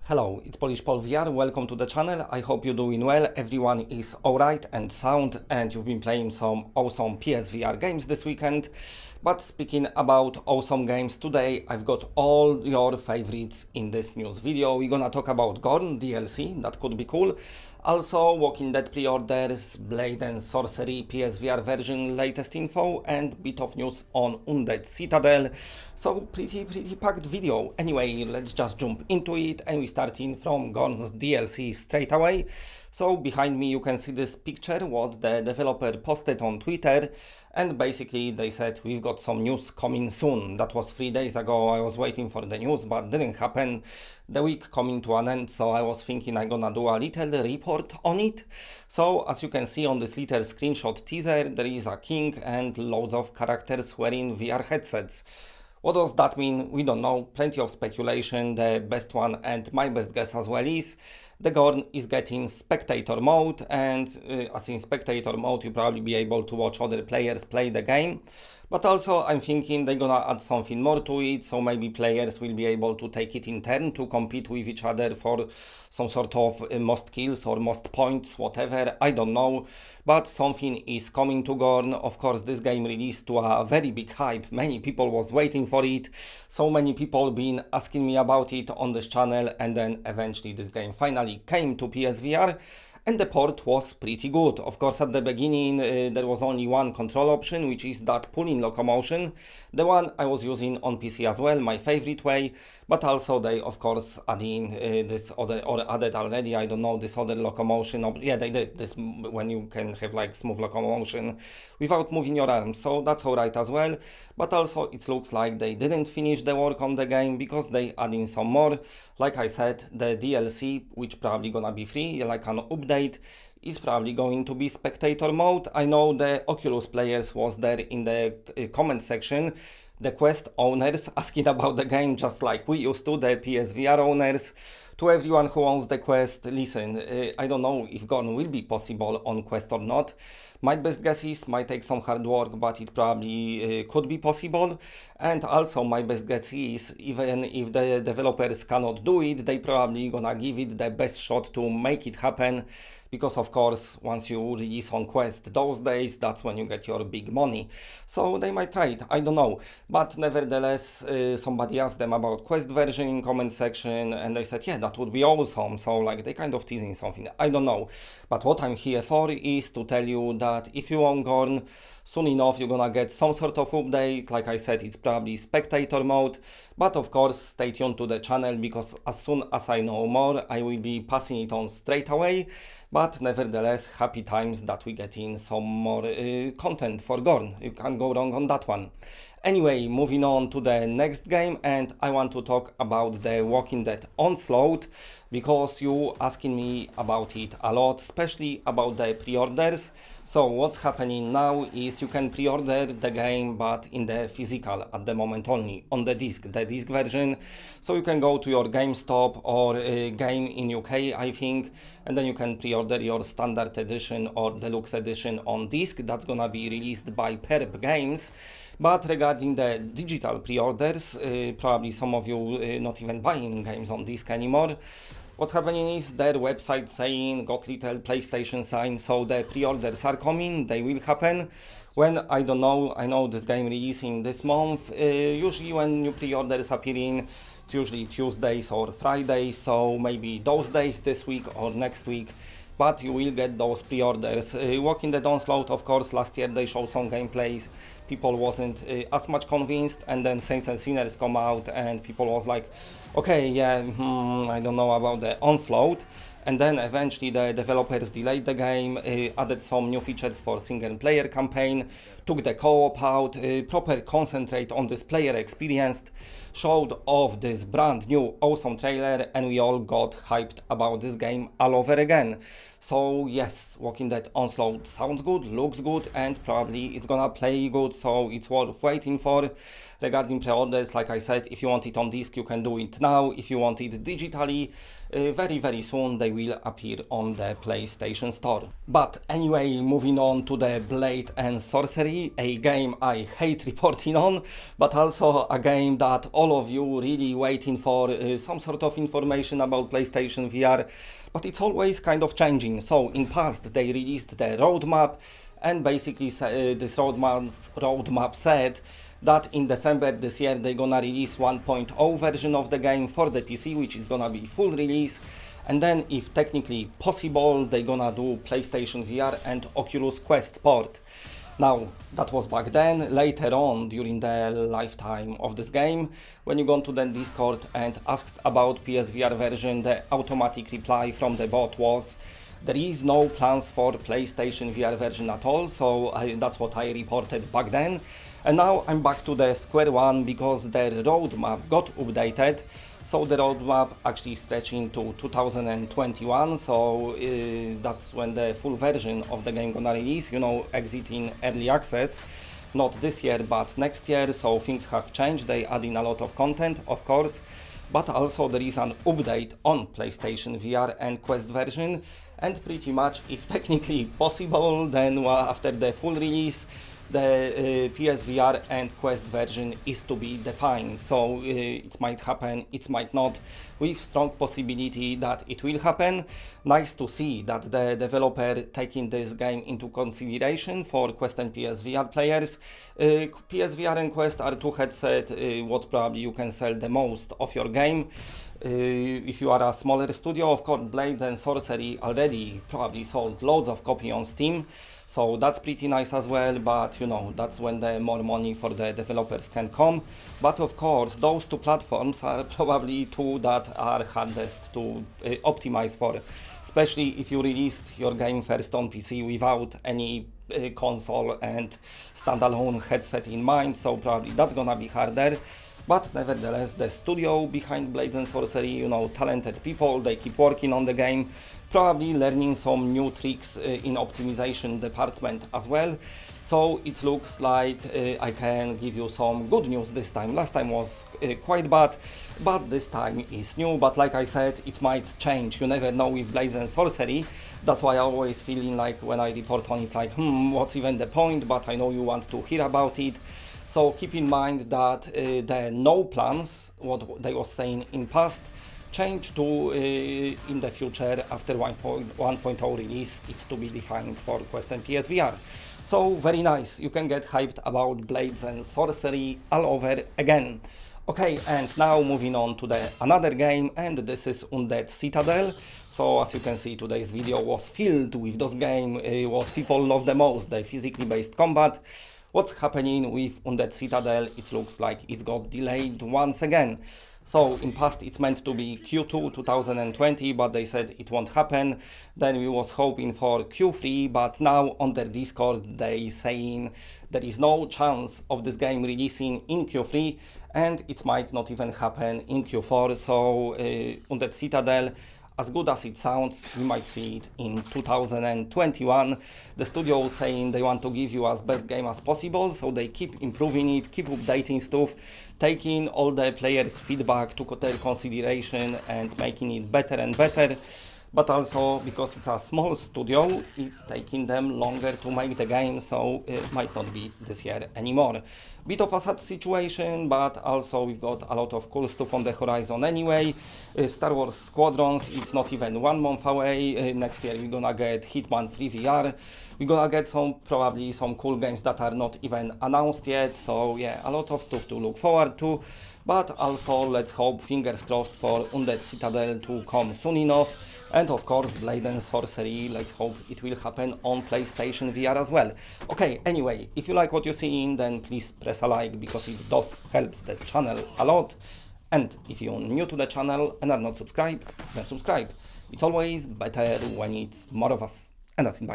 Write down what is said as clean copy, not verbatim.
Hello, it's PolishPolVR, welcome to the channel. I hope you're doing well, everyone is alright and sound, and you've been playing some awesome PSVR games this weekend. But speaking about awesome games, today I've got all your favorites in this news video. We're gonna talk about Gorn DLC, that could be cool. Also, Walking Dead pre-orders, Blade and Sorcery PSVR version latest info, and bit of news on Undead Citadel. So pretty packed video. Anyway, let's just jump into it, and we starting from Gorn's DLC straight away. So behind me you can see this picture what the developer posted on Twitter, and basically they said we've got some news coming soon. That was 3 days ago. I was waiting for the news but didn't happen. The week coming to an end, so I was thinking I'm gonna do a little report on it. So as you can see on this little screenshot teaser, there is a king and loads of characters wearing VR headsets. What does that mean? We don't know. Plenty of speculation. The best one and my best guess as well is the Gorn is getting spectator mode, and as in spectator mode you probably be able to watch other players play the game. But also I'm thinking they're gonna add something more to it, so maybe players will be able to take it in turn to compete with each other for some sort of most kills or most points, whatever, I don't know. But something is coming to Gorn. Of course, this game released to a very big hype. Many people was waiting for it. So many people been asking me about it on this channel, and then eventually this game finally came to PSVR. And the port was pretty good. Of course, at the beginning there was only one control option, which is that pulling locomotion, the one I was using on PC as well, my favorite way. But also they of course adding this other, or added already, I don't know, this other locomotion. Yeah, they did this when you can have like smooth locomotion without moving your arms, so that's alright as well. But also it looks like they didn't finish the work on the game, because they adding some more. Like I said, the DLC, which probably gonna be free, like an update, is probably going to be spectator mode. I know the Oculus players was there in the comment section, the Quest owners asking about the game, just like we used to, the PSVR owners. To everyone who owns the Quest, listen, I don't know if Gorn will be possible on Quest or not. My best guess is might take some hard work, but it probably could be possible. And also my best guess is, even if the developers cannot do it, they probably gonna give it the best shot to make it happen. Because of course, once you release on Quest those days, that's when you get your big money. So they might try it, I don't know. But nevertheless, somebody asked them about Quest version in comment section, and they said, yeah, that would be awesome. So like they kind of teasing something, I don't know. But what I'm here for is to tell you that if you own Gorn, soon enough you're gonna get some sort of update. Like I said, it's probably spectator mode. But of course, stay tuned to the channel, because as soon as I know more, I will be passing it on straight away. But nevertheless, happy times that we get in some more content for Gorn. You can't go wrong on that one. Anyway, moving on to the next game, and I want to talk about the Walking Dead Onslaught, because you asking me about it a lot, especially about the pre-orders. So what's happening now is you can pre-order the game, but in the physical at the moment only, on the disc version. So you can go to your GameStop or Game in UK, I think, and then you can pre-order your standard edition or deluxe edition on disc. That's gonna be released by Perp Games. But regarding the digital pre-orders, probably some of you not even buying games on disc anymore. What's happening is their website saying got little PlayStation sign, so the pre-orders are coming, they will happen. When, I don't know, I know this game releasing this month. Usually when new pre-orders appearing, it's usually Tuesdays or Fridays, so maybe those days this week or next week. But you will get those pre-orders. Walking Dead Onslaught, of course, last year they showed some gameplays. People wasn't as much convinced, and then Saints and Sinners come out and people was like, okay, yeah, I don't know about the Onslaught. And then eventually the developers delayed the game, added some new features for single player campaign, took the co-op out, proper concentrate on this player experience, showed off this brand new awesome trailer, and we all got hyped about this game all over again. So yes, Walking Dead Onslaught sounds good, looks good, and probably it's gonna play good, so it's worth waiting for. Regarding pre-orders, like I said, if you want it on disc, you can do it now. If you want it digitally, very soon they will appear on the PlayStation Store. But anyway, moving on to the Blade and Sorcery, a game I hate reporting on, but also a game that all of you really waiting for some sort of information about PlayStation VR, but it's always kind of changing. So in past they released the roadmap, and basically this roadmap said that in December this year they're gonna release 1.0 version of the game for the PC, which is gonna be full release, and then if technically possible they're gonna do PlayStation VR and Oculus Quest port. Now, that was back then. Later on, during the lifetime of this game, when you go to the Discord and asked about PSVR version, the automatic reply from the bot was, there is no plans for PlayStation VR version at all, so that's what I reported back then. And now I'm back to the square one because the roadmap got updated. So the roadmap actually stretching to 2021, so that's when the full version of the game gonna release, you know, exiting early access, not this year but next year. So things have changed, they add in a lot of content, of course, but also there is an update on PlayStation VR and Quest version, and pretty much, if technically possible, then after the full release, the PSVR and Quest version is to be defined. So it might happen, it might not, with strong possibility that it will happen. Nice to see that the developer taking this game into consideration for Quest and PSVR players. PSVR and Quest are two headsets what probably you can sell the most of your game. If you are a smaller studio, of course, Blades and Sorcery already probably sold loads of copy on Steam, so that's pretty nice as well, but you know, that's when the more money for the developers can come. But of course, those two platforms are probably two that are hardest to optimize for, especially if you released your game first on PC without any console and standalone headset in mind, so probably that's gonna be harder. But nevertheless, the studio behind Blades and Sorcery, you know, talented people, they keep working on the game, probably learning some new tricks in optimization department as well. So it looks like I can give you some good news this time. Last time was quite bad, but this time is new. But like I said, it might change. You never know with Blades and Sorcery. That's why I always feeling like when I report on it, like, what's even the point? But I know you want to hear about it. So keep in mind that the no plans, what they was saying in past, change to in the future after 1.0 release. It's to be defined for Quest and PSVR. So very nice, you can get hyped about Blades and Sorcery all over again. Okay, and now moving on to the another game, and this is Undead Citadel. So as you can see, today's video was filled with those games, what people love the most, the physically based combat. What's happening with Undead Citadel? It looks like it's got delayed once again. So in past it's meant to be Q2 2020, but they said it won't happen. Then we was hoping for Q3, but now on their Discord they saying there is no chance of this game releasing in Q3, and it might not even happen in Q4. So Undead Citadel, as good as it sounds, you might see it in 2021. The studio is saying they want to give you as best game as possible, so they keep improving it, keep updating stuff, taking all the players' feedback to their consideration and making it better and better. But also, because it's a small studio, it's taking them longer to make the game, so it might not be this year anymore. Bit of a sad situation, but also we've got a lot of cool stuff on the horizon anyway. Star Wars Squadrons, it's not even 1 month away. Next year we're gonna get Hitman 3 VR. We're gonna get probably some cool games that are not even announced yet, so yeah, a lot of stuff to look forward to. But also, let's hope, fingers crossed, for Undead Citadel to come soon enough. And of course, Blade and Sorcery, let's hope it will happen on PlayStation VR as well. Okay, anyway, if you like what you're seeing, then please press a like, because it does helps the channel a lot. And if you're new to the channel and are not subscribed, then subscribe. It's always better when it's more of us. And that's it, bye.